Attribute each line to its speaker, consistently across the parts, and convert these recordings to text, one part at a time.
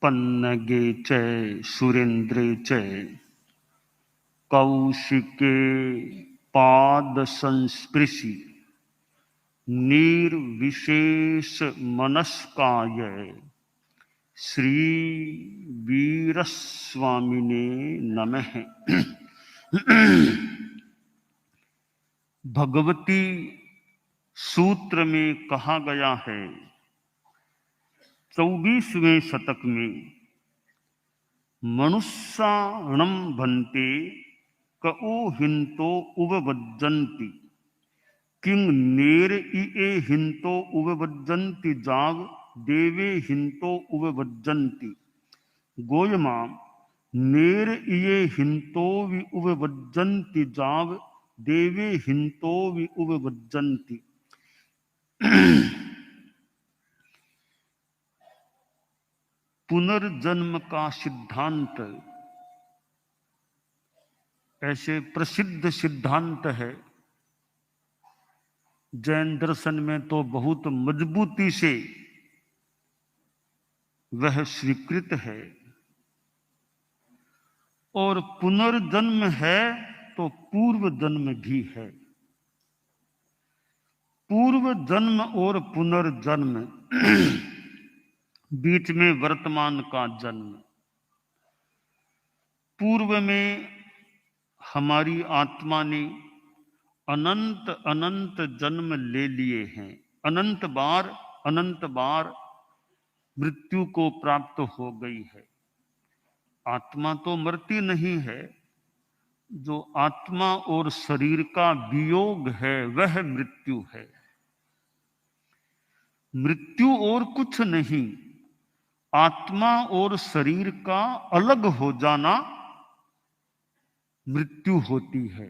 Speaker 1: पन्नगे च सुरेन्द्रे च कौशिके पाद संस्पृशि निर्विशेष मनस्काय श्री वीरस्वामिने नमः। भगवती सूत्र में कहा गया है 24वें शतक में, मनुष्याणं भन्ते कओ हिंतो उपवज्जन्ति किंग नेर इए हिंतो उपवज्जन्ति जाग देवे हिंतो उपवज्जन्ति गोयमा नेर इए हिंतो वि उपवज्जन्ति जाग देवे हिंतो वि उपवज्जन्ति। पुनर्जन्म का सिद्धांत ऐसे प्रसिद्ध सिद्धांत है, जैन दर्शन में तो बहुत मजबूती से वह स्वीकृत है। और पुनर्जन्म है तो पूर्व जन्म भी है। पूर्व जन्म और पुनर्जन्म बीच में वर्तमान का जन्म। पूर्व में हमारी आत्मा ने अनंत अनंत जन्म ले लिए हैं, अनंत बार मृत्यु को प्राप्त हो गई है। आत्मा तो मरती नहीं है, जो आत्मा और शरीर का वियोग है वह मृत्यु है। मृत्यु और कुछ नहीं, आत्मा और शरीर का अलग हो जाना मृत्यु होती है।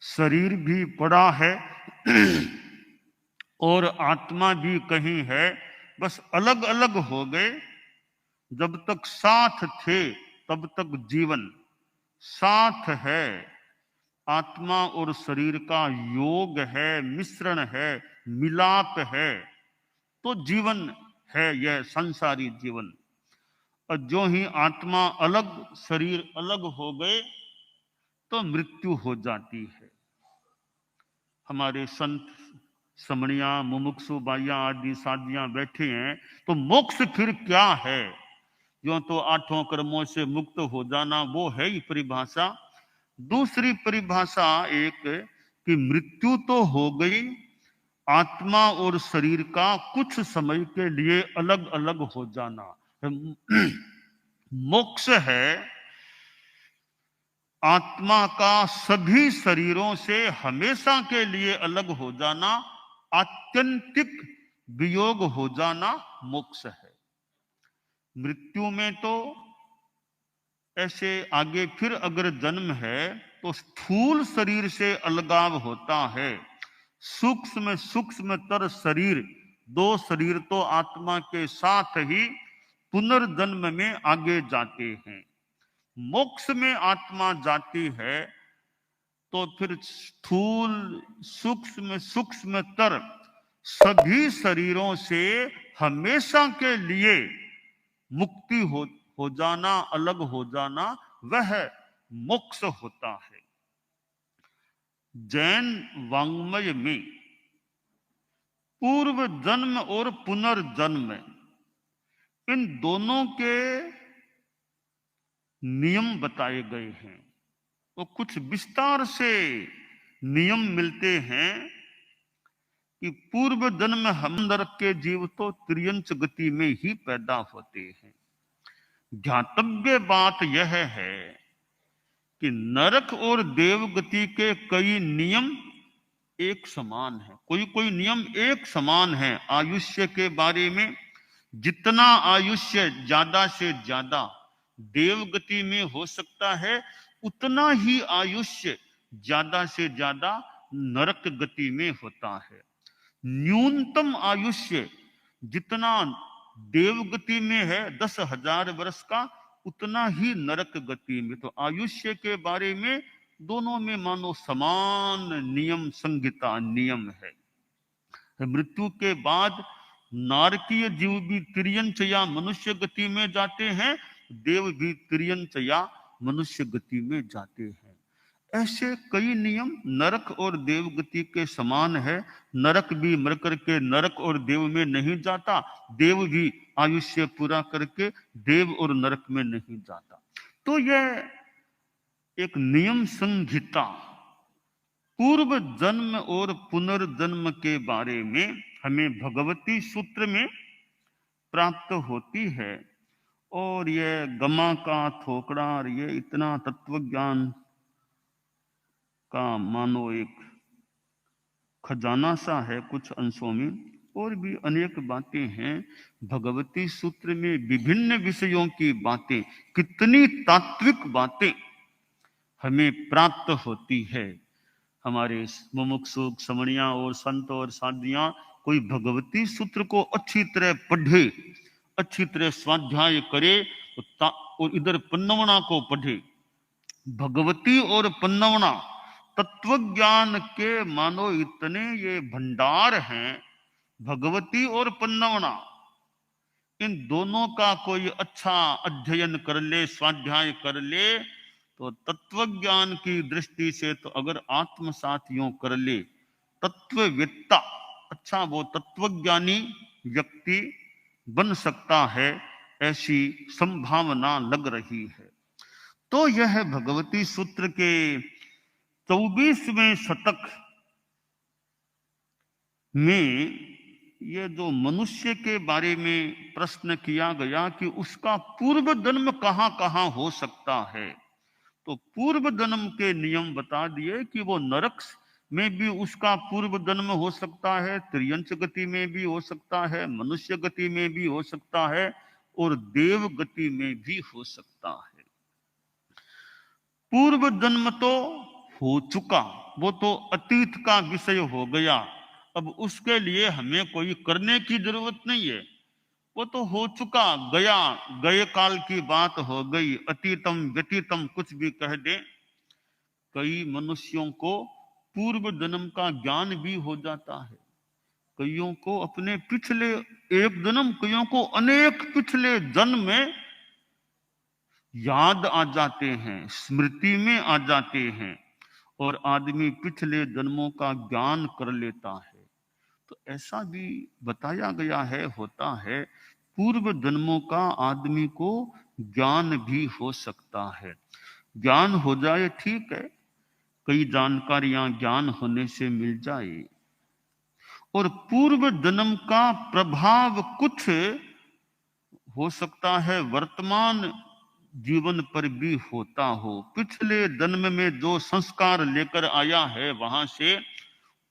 Speaker 1: शरीर भी पड़ा है और आत्मा भी कहीं है, बस अलग अलग हो गए। जब तक साथ थे तब तक जीवन साथ है। आत्मा और शरीर का योग है, मिश्रण है, मिलाप है, तो जीवन है यह संसारी जीवन। और जो ही आत्मा अलग शरीर अलग हो गए तो मृत्यु हो जाती है। हमारे संत समणिया मुमुक्षु बाइया आदि साधियां बैठे हैं, तो मोक्ष फिर क्या है? जो तो 8 कर्मों से मुक्त हो जाना, वो है ही परिभाषा। दूसरी परिभाषा एक कि मृत्यु तो हो गई, आत्मा और शरीर का कुछ समय के लिए अलग अलग हो जाना। मोक्ष है आत्मा का सभी शरीरों से हमेशा के लिए अलग हो जाना, आत्यंतिक वियोग हो जाना मोक्ष है। मृत्यु में तो ऐसे आगे फिर अगर जन्म है तो स्थूल शरीर से अलगाव होता है। सूक्ष्मतर शरीर, 2 शरीर तो आत्मा के साथ ही पुनर्जन्म में आगे जाते हैं। मोक्ष में आत्मा जाती है तो फिर स्थूल सूक्ष्मतर सभी शरीरों से हमेशा के लिए मुक्ति हो जाना, अलग हो जाना, वह मोक्ष होता है। जैन वाङ्मय में पूर्व जन्म और पुनर्जन्म, इन दोनों के नियम बताए गए हैं। तो कुछ विस्तार से नियम मिलते हैं कि पूर्व जन्म हम नरक के जीव तो त्रियंच गति में ही पैदा होते हैं। ध्यातव्य बात यह है कि नरक और देव गति के कई नियम एक समान है, कोई नियम एक समान है। आयुष्य के बारे में, जितना आयुष्य ज्यादा से ज्यादा देव गति में हो सकता है, उतना ही आयुष्य ज्यादा से ज्यादा नरक गति में होता है। न्यूनतम आयुष्य जितना देव गति में है 10,000 वर्ष का, उतना ही नरक गति में। तो आयुष्य के बारे में दोनों में मानो समान नियम संहिता नियम है। मृत्यु के बाद नारकीय जीव भी तिर्यंच या मनुष्य गति में जाते हैं, देव भी तिर्यंच या मनुष्य गति में जाते हैं। ऐसे कई नियम नरक और देव गति के समान है। नरक भी मर करके नरक और देव में नहीं जाता, देव भी आयुष्य पूरा करके देव और नरक में नहीं जाता। तो यह एक नियम संहिता पूर्व जन्म और पुनर्जन्म के बारे में हमें भगवती सूत्र में प्राप्त होती है। और यह गमा का थोकड़ा, ये इतना तत्व ज्ञान का मानो एक खजाना सा है कुछ अंशों में। और भी अनेक बातें हैं भगवती सूत्र में, विभिन्न विषयों की बातें, कितनी तात्विक बातें हमें प्राप्त होती है। हमारे मुमुक्षु समणिया और संत और साधियां कोई भगवती सूत्र को अच्छी तरह पढ़े, अच्छी तरह स्वाध्याय करे और इधर पन्नवना को पढ़े। भगवती और पन्नवना तत्व ज्ञान के मानो इतने ये भंडार हैं। भगवती और पन्नवना, इन दोनों का कोई अच्छा अध्ययन कर ले, स्वाध्याय कर ले, तो तत्व ज्ञान की दृष्टि से तो अगर आत्मसात यूं कर ले, तत्ववेत्ता, अच्छा वो तत्वज्ञानी व्यक्ति बन सकता है, ऐसी संभावना लग रही है। तो यह भगवती सूत्र के 24वें शतक में ये जो मनुष्य के बारे में प्रश्न किया गया कि उसका पूर्व जन्म कहाँ कहाँ हो सकता है, तो पूर्व जन्म के नियम बता दिए कि वो नरक में भी उसका पूर्व जन्म हो सकता है, त्रियंच गति में भी हो सकता है, मनुष्य गति में भी हो सकता है और देव गति में भी हो सकता है। पूर्व जन्म तो हो चुका, वो तो अतीत का विषय हो गया। अब उसके लिए हमें कोई करने की जरूरत नहीं है, वो तो हो चुका, गया, गए काल की बात हो गई। अतीतम व्यतीतम कुछ भी कह दे। कई मनुष्यों को पूर्व जन्म का ज्ञान भी हो जाता है, कईयों को अपने पिछले एक जन्म, कईयों को अनेक पिछले जन्म में याद आ जाते हैं, स्मृति में आ जाते हैं और आदमी पिछले जन्मों का ज्ञान कर लेता है। तो ऐसा भी बताया गया है, होता है। पूर्व जन्मों का आदमी को ज्ञान भी हो सकता है। ज्ञान हो जाए ठीक है, कई जानकारियां ज्ञान होने से मिल जाए। और पूर्व जन्म का प्रभाव कुछ हो सकता है वर्तमान जीवन पर भी होता हो। पिछले जन्म में जो संस्कार लेकर आया है वहां से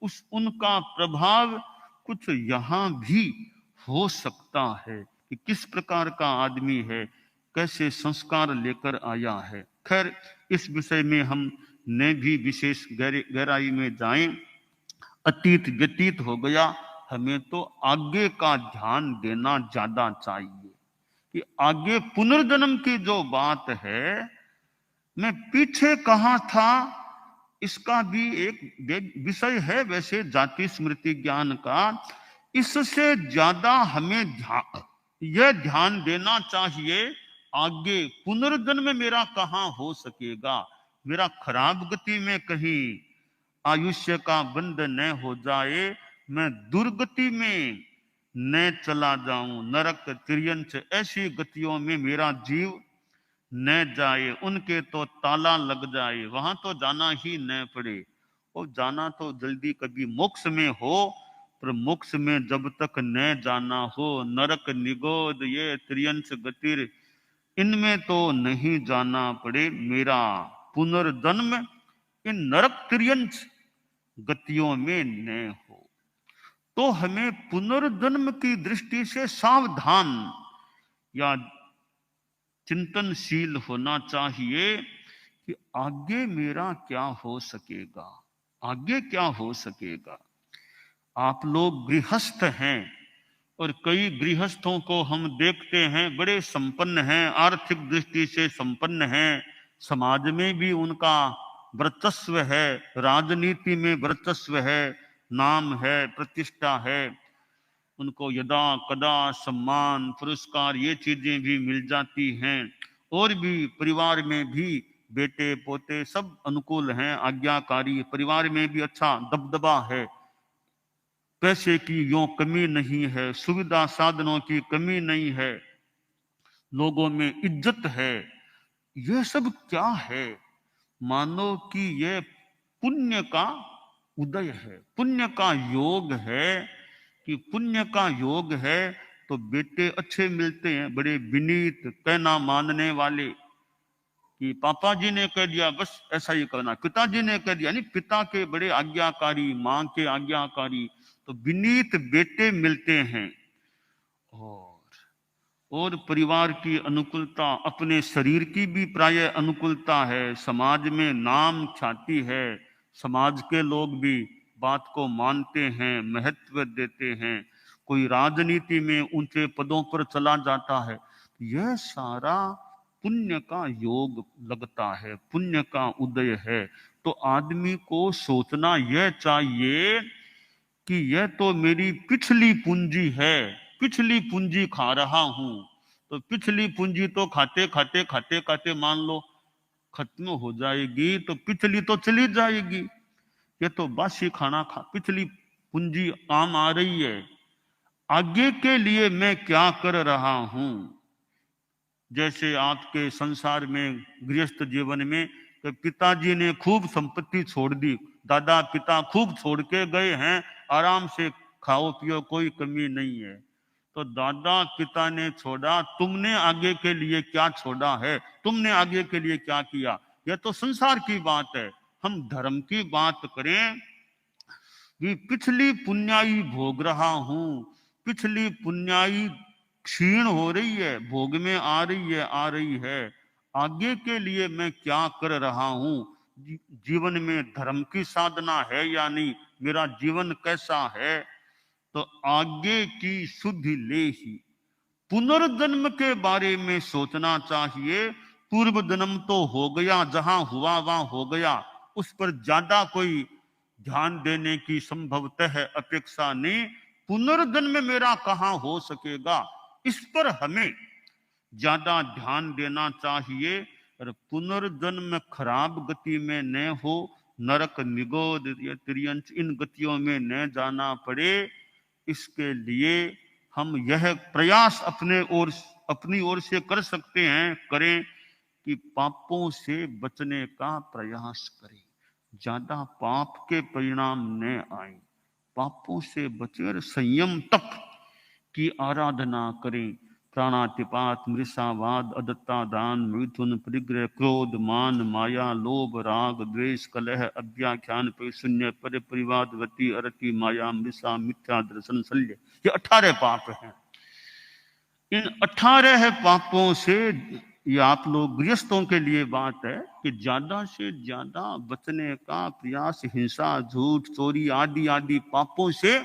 Speaker 1: उनका प्रभाव कुछ यहाँ भी हो सकता है कि किस प्रकार का आदमी है, कैसे संस्कार लेकर आया है। खैर, इस विषय में हम ने भी विशेष गहराई में जाएं। अतीत व्यतीत हो गया, हमें तो आगे का ध्यान देना ज्यादा चाहिए कि आगे पुनर्जन्म की जो बात है, मैं पीछे कहाँ था, इसका भी एक विषय है वैसे जाति स्मृति ज्ञान का। इससे ज्यादा हमें यह ध्यान देना चाहिए आगे पुनर्जन्म मेरा कहाँ हो सकेगा, मेरा खराब गति में कहीं आयुष्य का बंध न हो जाए, मैं दुर्गति में न चला जाऊं, नरक त्रियंच ऐसी गतियों में मेरा जीव न जाए, उनके तो ताला लग जाए, वहां तो जाना ही न पड़े। और जाना तो जल्दी कभी मोक्ष में हो, पर मोक्ष में जब तक न जाना हो, नरक निगोद ये त्रियंच गतिर, इनमें तो नहीं जाना पड़े, मेरा पुनर्जन्म इन नरक त्रियंच गतियों में न हो। तो हमें पुनर्जन्म की दृष्टि से सावधान या चिंतनशील होना चाहिए कि आगे मेरा क्या हो सकेगा, आगे क्या हो सकेगा। आप लोग गृहस्थ हैं और कई गृहस्थों को हम देखते हैं बड़े संपन्न हैं, आर्थिक दृष्टि से संपन्न हैं, समाज में भी उनका वर्चस्व है, राजनीति में वर्चस्व है, नाम है, प्रतिष्ठा है। उनको यदा कदा सम्मान पुरस्कार ये चीजें भी मिल जाती हैं, और भी परिवार में भी बेटे पोते सब अनुकूल हैं, आज्ञाकारी, परिवार में भी अच्छा दबदबा है, पैसे की यूं कमी नहीं है, सुविधा साधनों की कमी नहीं है, लोगों में इज्जत है। यह सब क्या है? मानो कि यह पुण्य का उदय है, पुण्य का योग है। कि पुण्य का योग है तो बेटे अच्छे मिलते हैं, बड़े विनीत, कहना मानने वाले। कि पापा जी ने कह दिया बस ऐसा ही करना, पिताजी ने कह दिया, नहीं, पिता के बड़े आज्ञाकारी, मां के आज्ञाकारी, तो विनीत बेटे मिलते हैं। और परिवार की अनुकूलता, अपने शरीर की भी प्राय अनुकूलता है, समाज में नाम छाती है, समाज के लोग भी बात को मानते हैं, महत्व देते हैं, कोई राजनीति में ऊंचे पदों पर चला जाता है। यह सारा पुण्य का योग लगता है, पुण्य का उदय है। तो आदमी को सोचना यह चाहिए कि यह तो मेरी पिछली पूंजी है, पिछली पूंजी खा रहा हूं। तो पिछली पूंजी तो खाते खाते खाते खाते मान लो खत्म हो जाएगी, तो पिछली तो चली जाएगी। ये तो बासी खाना पिछली पूंजी काम आ रही है, आगे के लिए मैं क्या कर रहा हूं। जैसे आपके संसार में, गृहस्थ जीवन में, तो पिताजी ने खूब संपत्ति छोड़ दी, दादा पिता खूब छोड़ के गए हैं, आराम से खाओ पियो, कोई कमी नहीं है। तो दादा पिता ने छोड़ा, तुमने आगे के लिए क्या छोड़ा है, तुमने आगे के लिए क्या किया? यह तो संसार की बात है। हम धर्म की बात करें कि पिछली पुण्याई भोग रहा हूं, पिछली पुण्याई क्षीण हो रही है, भोग में आ रही है, आ रही है, आगे के लिए मैं क्या कर रहा हूं? जीवन में धर्म की साधना है या नहीं, मेरा जीवन कैसा है? तो आगे की शुद्धि ले ही पुनर्जन्म के बारे में सोचना चाहिए। पूर्व जन्म तो हो गया, जहां हुआ वहां हो गया, उस पर ज्यादा कोई ध्यान देने की संभवतः अपेक्षा नहीं। पुनर्जन्म मेरा कहां हो सकेगा, इस पर हमें ज्यादा ध्यान देना चाहिए। और पुनर्जन्म खराब गति में न हो, नरक, निगोद, तिर्यंच, इन गतियों में न जाना पड़े, इसके लिए हम यह प्रयास अपनी ओर से कर सकते हैं, करें कि पापों से बचने का प्रयास करें, ज्यादा पाप के परिणाम न आए, पापों से बचे और संयम तप की आराधना करें। प्राणातिपात, मृषावाद, अदत्ता दान, मिथुन, परिग्रह, क्रोध, मान, माया, लोभ, राग, द्वेष, कलह, अव्याख्यान, शून्य, पर परिवाद, गति, अरति, माया, मृषा, मिथ्या दर्शन, शल्य, ये 18 पाप हैं। इन 18 पापों से, ये आप लोग गृहस्थों के लिए बात है कि ज्यादा से ज्यादा बचने का प्रयास, हिंसा, झूठ, चोरी आदि आदि पापों से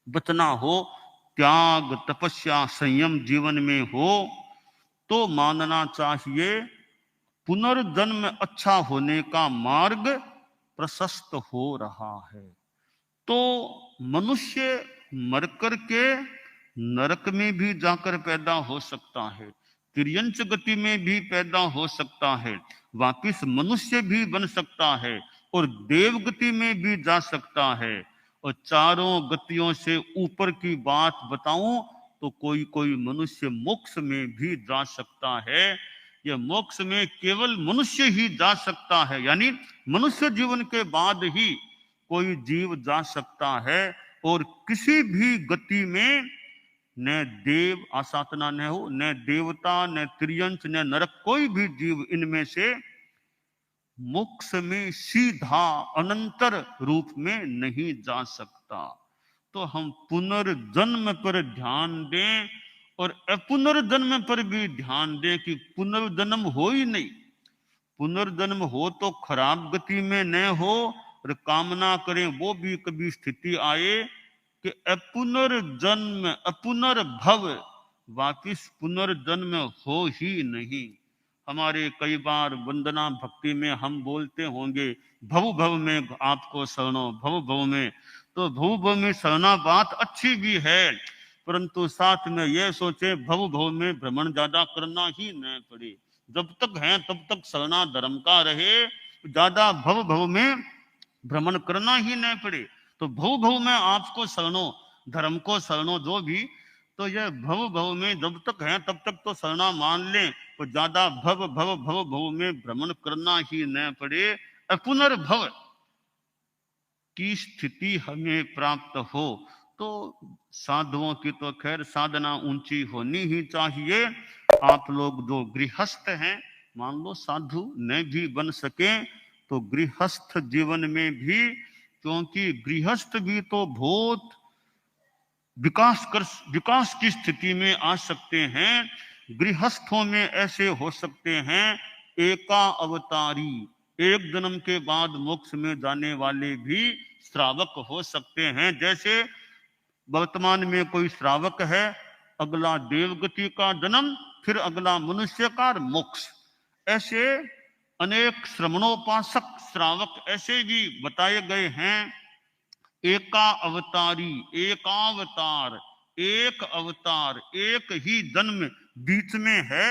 Speaker 1: बचना हो, त्याग, तपस्या, संयम जीवन में हो, तो मानना चाहिए पुनर्जन्म अच्छा होने का मार्ग प्रशस्त हो रहा है। तो मनुष्य मर कर के नरक में भी जाकर पैदा हो सकता है, तिर्यंच गति में भी पैदा हो सकता है, वापिस मनुष्य भी बन सकता है, और देव गति में भी जा सकता है। और चारों गतियों से ऊपर की बात बताऊं तो कोई कोई मनुष्य मोक्ष में भी जा सकता है। यह मोक्ष में केवल मनुष्य ही जा सकता है, यानी मनुष्य जीवन के बाद ही कोई जीव जा सकता है। और किसी भी गति में न देव आसातना न हो, न देवता, न त्रियंच, न नरक, कोई भी जीव इनमें से मोक्ष में सीधा अनंतर रूप में नहीं जा सकता। तो हम पुनर्जन्म पर ध्यान दें और पुनर्जन्म पर भी ध्यान दें कि पुनर्जन्म हो ही नहीं। पुनर्जन्म हो तो खराब गति में न हो, और कामना करें वो भी कभी स्थिति आए कि अपुनर्जन्म, अपुनर्भव, वापिस पुनर्जन्म हो ही नहीं। हमारे कई बार वंदना भक्ति में हम बोलते होंगे, भव भव में आपको शरणो, भव भव में, तो भव भव में सहना बात अच्छी भी है, परंतु साथ में यह सोचे भव भव में भ्रमण ज्यादा करना ही न पड़े। जब तक है तब तक सहना धर्म का रहे, ज्यादा भव भव में भ्रमण करना ही न पड़े। तो भव भव में आपको शरणो, धर्म को शरणो जो भी, तो यह भव भव में जब तक है तब तक तो शरणा मान ले, तो ज्यादा भव भव भव भव में भ्रमण करना ही न पड़े। पुनर्भव की स्थिति हमें प्राप्त हो, तो साधुओं की तो खैर साधना ऊंची होनी ही चाहिए। आप लोग जो गृहस्थ हैं, मान लो साधु न भी बन सके तो गृहस्थ जीवन में भी, क्योंकि गृहस्थ भी तो बहुत विकास की स्थिति में आ सकते हैं। गृहस्थों में ऐसे हो सकते हैं एका अवतारी, एक जन्म के बाद मोक्ष में जाने वाले भी श्रावक हो सकते हैं। जैसे वर्तमान में कोई श्रावक है, अगला देवगति का जन्म, फिर अगला मनुष्य का मोक्ष। ऐसे अनेक श्रमणोपासक श्रावक ऐसे भी बताए गए हैं। एका अवतारी, एकावतार, एक अवतार, एक ही जन्म बीच में है,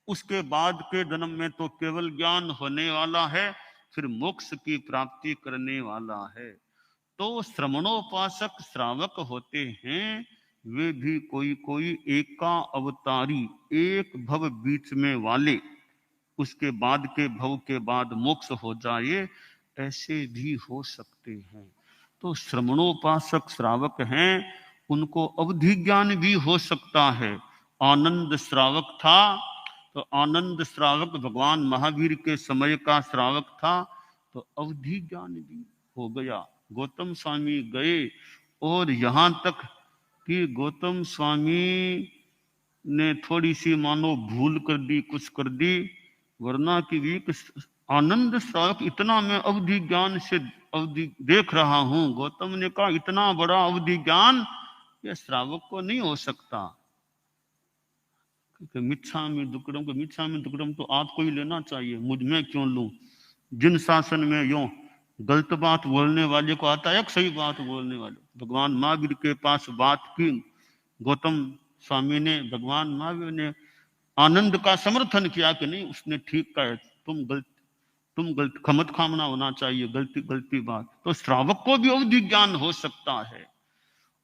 Speaker 1: उसके बाद के जन्म में तो केवल ज्ञान होने वाला है, फिर मोक्ष की प्राप्ति करने वाला है। तो श्रमणोपासक श्रावक होते हैं, वे भी कोई कोई एका अवतारी, एक भव बीच में वाले, उसके बाद के भव के बाद मोक्ष हो जाए, ऐसे भी हो सकते हैं। तो श्रमणोपासक श्रावक हैं, उनको अवधि ज्ञान भी हो सकता है। आनंद श्रावक था, तो आनंद श्रावक भगवान महावीर के समय का श्रावक था, तो अवधि ज्ञान भी हो गया। गौतम स्वामी गए और यहाँ तक कि गौतम स्वामी ने थोड़ी सी मानो भूल कर दी, कुछ कर दी, वरना कि भी आनंद श्रावक इतना मैं अवधि ज्ञान से अवधि देख रहा हूं। गौतम ने कहा इतना बड़ा अवधि ज्ञान यह श्रावक को नहीं हो सकता। मिच्छामि दुक्कडम तो आपको ही लेना चाहिए, मुझ में क्यों लूं। जिन शासन में यूं गलत बात बोलने वाले को आता है सही बात बोलने वाले। भगवान महावीर के पास बात की गौतम स्वामी ने, भगवान महावीर ने आनंद का समर्थन किया कि नहीं उसने ठीक कहा, तुम गलत खमत खामना होना चाहिए, गलती बात। तो श्रावक को भी अवधि ज्ञान हो सकता है।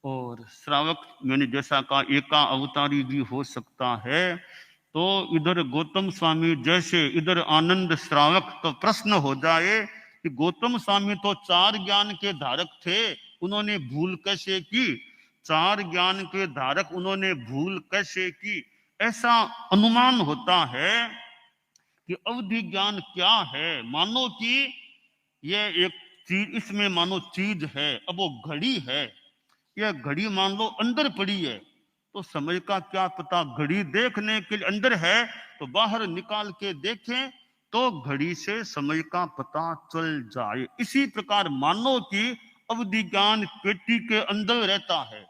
Speaker 1: और श्रावक मैंने जैसा कहा एका अवतारी भी हो सकता है। तो इधर गौतम स्वामी जैसे, इधर आनंद श्रावक। तो प्रश्न हो जाए कि गौतम स्वामी तो 4 ज्ञान के धारक थे, उन्होंने भूल कैसे की? 4 ज्ञान के धारक उन्होंने भूल कैसे की? ऐसा अनुमान होता है कि अवधि ज्ञान क्या है। मानो कि यह एक चीज, इसमें मानो चीज है, अब वो घड़ी है, यह घड़ी मान लो अंदर पड़ी है, तो समय का क्या पता। घड़ी देखने के लिए अंदर है तो बाहर निकाल के देखें तो घड़ी से समय का पता चल जाए। इसी प्रकार मानो कि अवधि ज्ञान पेटी के अंदर रहता है,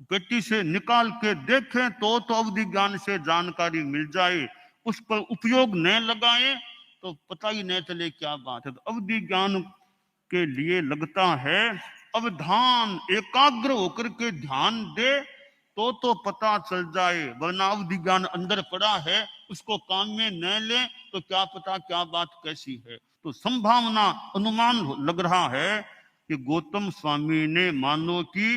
Speaker 1: पेटी से निकाल के देखें तो अवधि ज्ञान से जानकारी मिल जाए। उस पर उपयोग न लगाए तो पता ही नहीं चले क्या बात है। तो अवधि ज्ञान के लिए लगता है अवधान, एकाग्र होकर के ध्यान दे तो पता चल जाए, वरना अवधि ज्ञान अंदर पड़ा है, उसको काम में न ले तो क्या पता क्या बात कैसी है। तो संभावना, अनुमान लग रहा है कि गौतम स्वामी ने मानो कि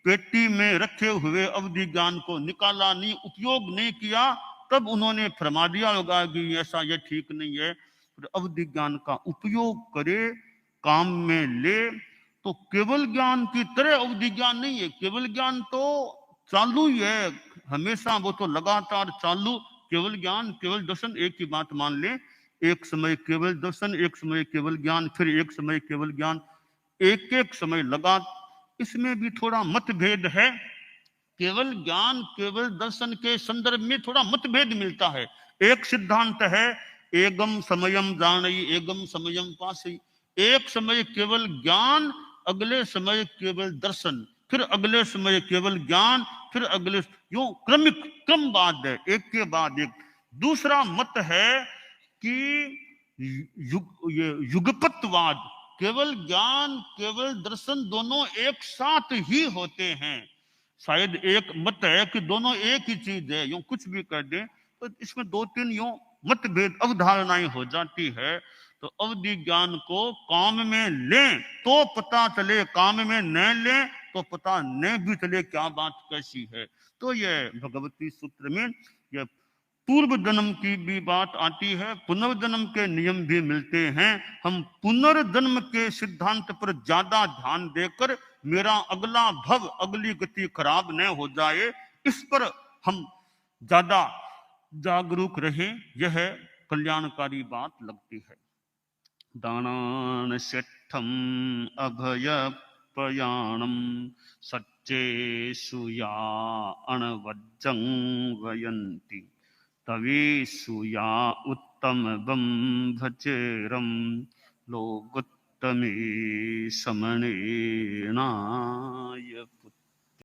Speaker 1: पेटी में रखे हुए अवधि ज्ञान को निकाला नहीं, उपयोग नहीं किया, तब उन्होंने फरमा दिया होगा कि ऐसा ये ठीक नहीं है। तो अवधि ज्ञान का उपयोग करे, काम में ले। तो केवल ज्ञान की तरह अवधि ज्ञान नहीं है। केवल ज्ञान तो चालू ही है हमेशा, वो तो लगातार चालू। केवल ज्ञान, केवल दर्शन एक ही बात मान ले, एक समय केवल दर्शन, एक समय केवल ज्ञान, फिर एक समय केवल ज्ञान, एक एक समय लगा। इसमें भी थोड़ा मतभेद है। केवल ज्ञान केवल दर्शन के संदर्भ में थोड़ा मतभेद मिलता है। एक सिद्धांत है एगम समयम जानई एगम समयम पासई, एक समय केवल ज्ञान, अगले समय केवल दर्शन, फिर अगले समय केवल ज्ञान, फिर अगले, यूं क्रमिक क्रमवाद है, एक के बाद एक। दूसरा मत है कि ये युगपतवाद, केवल ज्ञान केवल दर्शन दोनों एक साथ ही होते हैं। शायद एक मत है कि दोनों एक ही चीज है, यूं कुछ भी कर दे तो इसमें दो तीन यूं मतभेद अवधारणाएं हो जाती है। तो अवधि ज्ञान को काम में लें तो पता चले, काम में न लें तो पता न भी चले क्या बात कैसी है। तो यह भगवती सूत्र में यह पूर्व जन्म की भी बात आती है, पुनर्जन्म के नियम भी मिलते हैं। हम पुनर्जन्म के सिद्धांत पर ज्यादा ध्यान देकर मेरा अगला भव अगली गति खराब न हो जाए, इस पर हम ज्यादा जागरूक रहें, यह कल्याणकारी बात लगती है। दानान सेठम अभय प्रयाणम सच्चे सुया अणवज्जं वयंती तवेशुया उत्तम भचेरम लोगोत्तमे समणेनाय पुत्र।